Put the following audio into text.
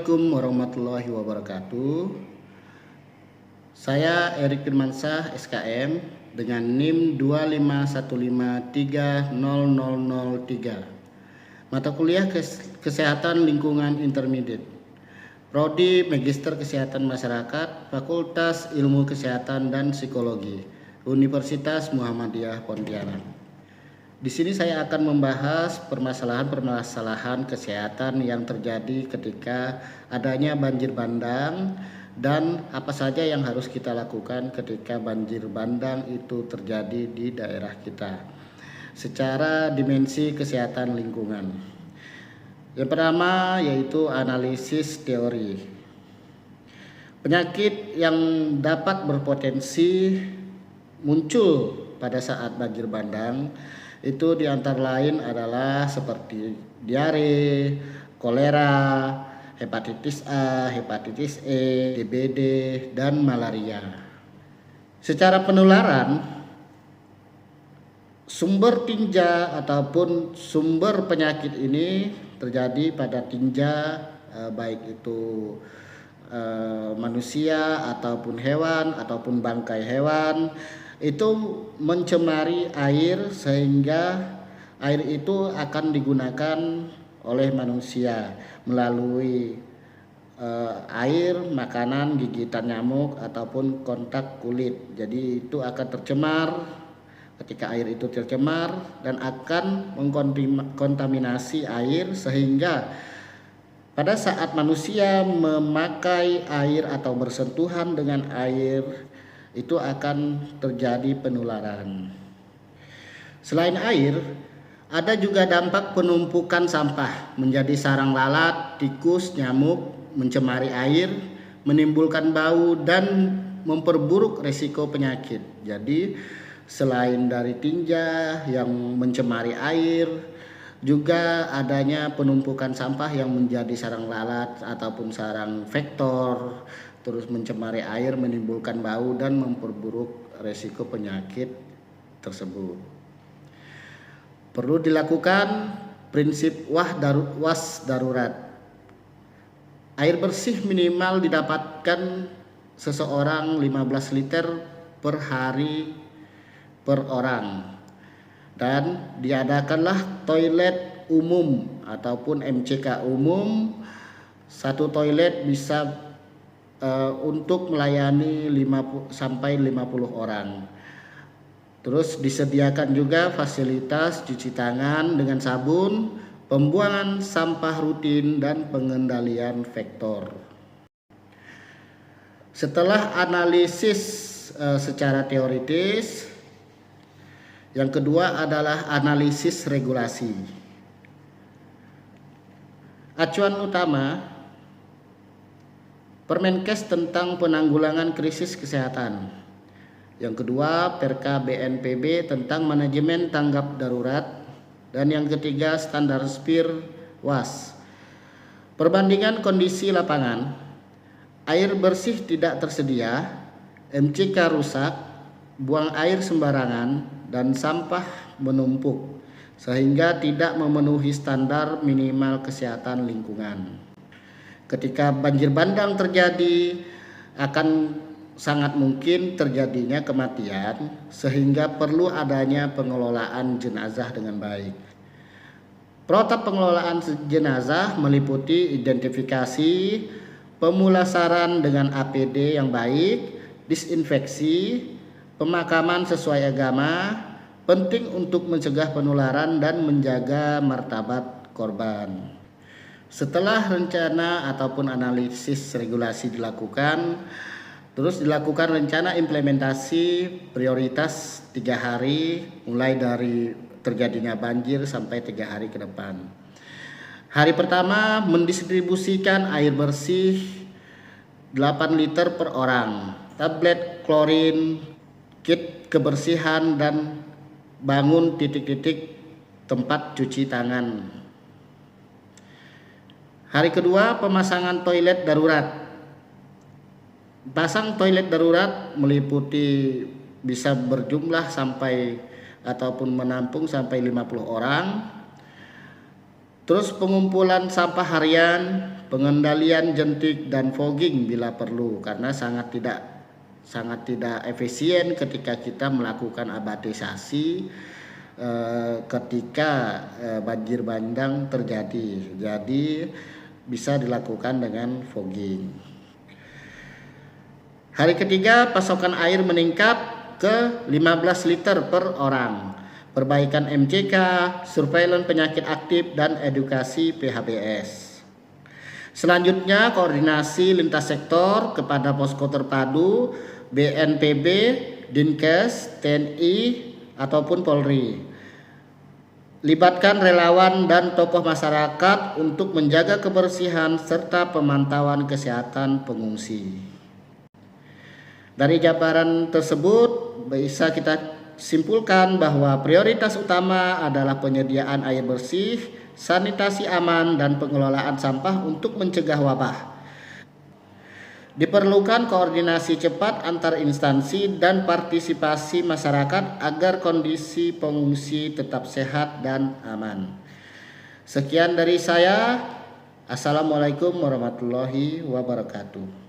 Assalamualaikum warahmatullahi wabarakatuh. Saya Erik Firmansyah SKM dengan NIM 251530003. Mata kuliah Kesehatan Lingkungan Intermediate. Prodi Magister Kesehatan Masyarakat, Fakultas Ilmu Kesehatan dan Psikologi, Universitas Muhammadiyah Pontianak. Di sini saya akan membahas permasalahan-permasalahan kesehatan yang terjadi ketika adanya banjir bandang dan apa saja yang harus kita lakukan ketika banjir bandang itu terjadi di daerah kita secara dimensi kesehatan lingkungan. Yang pertama yaitu analisis teori. Penyakit yang dapat berpotensi muncul pada saat banjir bandang itu diantara lain adalah seperti diare, kolera, hepatitis A, hepatitis E, DBD, dan malaria. Secara penularan, sumber tinja ataupun sumber penyakit ini terjadi pada tinja, baik itu manusia ataupun hewan ataupun bangkai hewan, itu mencemari air sehingga air itu akan digunakan oleh manusia melalui air, makanan, gigitan nyamuk ataupun kontak kulit. Jadi itu akan tercemar. Ketika air itu tercemar dan akan mengkontaminasi air sehingga pada saat manusia memakai air atau bersentuhan dengan air itu akan terjadi penularan. Selain air, ada juga dampak penumpukan sampah menjadi sarang lalat, tikus, nyamuk, mencemari air, menimbulkan bau dan memperburuk risiko penyakit. Jadi selain dari tinja yang mencemari air, juga adanya penumpukan sampah yang menjadi sarang lalat ataupun sarang vektor, terus mencemari air, menimbulkan bau dan memperburuk risiko penyakit tersebut. Perlu dilakukan prinsip was darurat. Air bersih minimal didapatkan seseorang 15 liter per hari per orang. Dan diadakanlah toilet umum ataupun MCK umum. Satu toilet bisa untuk melayani 50 sampai 50 orang. Terus disediakan juga fasilitas cuci tangan dengan sabun, pembuangan sampah rutin dan pengendalian vektor. Setelah analisis secara teoritis, yang kedua adalah analisis regulasi. Acuan utama Permenkes tentang penanggulangan krisis kesehatan. Yang kedua, Perka BNPB tentang manajemen tanggap darurat. Dan yang ketiga, standar SPIR WAS. Perbandingan kondisi lapangan. Air bersih tidak tersedia, MCK rusak, buang air sembarangan, dan sampah menumpuk sehingga tidak memenuhi standar minimal kesehatan lingkungan. Ketika banjir bandang terjadi, akan sangat mungkin terjadinya kematian sehingga perlu adanya pengelolaan jenazah dengan baik. Protap pengelolaan jenazah meliputi identifikasi, pemulasaran dengan APD yang baik, disinfeksi, pemakaman sesuai agama, penting untuk mencegah penularan dan menjaga martabat korban. Setelah rencana ataupun analisis regulasi dilakukan, terus dilakukan rencana implementasi prioritas 3 hari mulai dari terjadinya banjir sampai 3 hari ke depan. Hari pertama mendistribusikan air bersih 8 liter per orang, tablet klorin, kit kebersihan dan bangun titik-titik tempat cuci tangan. Hari kedua pemasangan toilet darurat. Pasang toilet darurat meliputi bisa berjumlah sampai ataupun menampung sampai 50 orang. Terus pengumpulan sampah harian, pengendalian jentik dan fogging bila perlu, karena sangat tidak efisien ketika kita melakukan abatisasi ketika banjir bandang terjadi. Jadi bisa dilakukan dengan fogging. Hari ketiga, pasokan air meningkat ke 15 liter per orang. Perbaikan MCK, surveillance penyakit aktif, dan edukasi PHBS. Selanjutnya, koordinasi lintas sektor kepada posko terpadu, BNPB, Dinkes, TNI, ataupun Polri. Libatkan relawan dan tokoh masyarakat untuk menjaga kebersihan serta pemantauan kesehatan pengungsi. Dari jabaran tersebut bisa kita simpulkan bahwa prioritas utama adalah penyediaan air bersih, sanitasi aman, dan pengelolaan sampah untuk mencegah wabah. Diperlukan koordinasi cepat antar instansi dan partisipasi masyarakat agar kondisi pengungsi tetap sehat dan aman. Sekian dari saya. Assalamualaikum warahmatullahi wabarakatuh.